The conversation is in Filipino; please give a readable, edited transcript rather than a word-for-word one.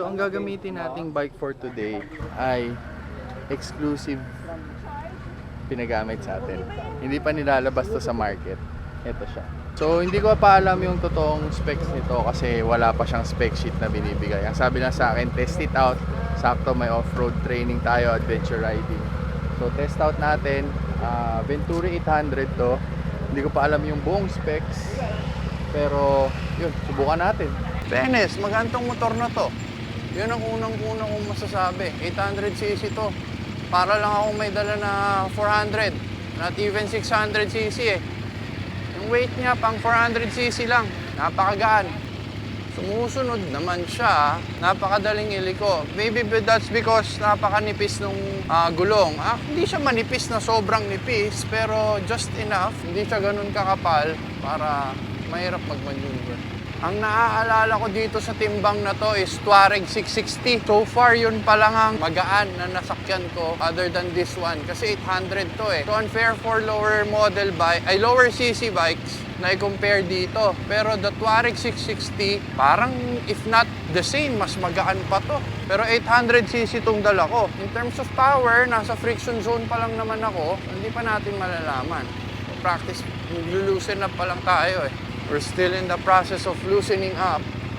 So ang gagamitin nating bike for today ay exclusive pinagamit sa atin. Hindi pa nilalabas to sa market. Ito siya. So hindi ko pa alam yung totoong specs nito kasi wala pa siyang spec sheet na binibigay. Ang sabi lang sa akin, test it out. Sakto may off-road training tayo, adventure riding. So test out natin. Venturi 800 to. Hindi ko pa alam yung buong specs. Pero yun, subukan natin. Fairness, magantong motor na to. Yun ang unang-unang kong masasabi. 800cc to. Para lang akong may dala na 400. Not even 600cc eh. Yung weight niya pang 400cc lang. Napakagaan. Sumusunod naman siya. Napakadaling iliko. Maybe that's because napakanipis nung gulong. Hindi siya manipis na sobrang nipis. Pero just enough. Hindi siya ganun kakapal para mahirap mag-maneuver. Ang naaalala ko dito sa timbang na to is Touareg 660. So far, yun pa lang ang magaan na nasakyan ko other than this one. Kasi 800 to eh. So unfair for lower model bike, ay lower CC bikes na i-compare dito. Pero the Touareg 660, parang if not the same, mas magaan pa to. Pero 800cc tong dala ko. In terms of power, nasa friction zone pa lang naman ako. Hindi pa natin malalaman. So, practice, lulusen up pa lang tayo eh. We're still in the process of loosening up.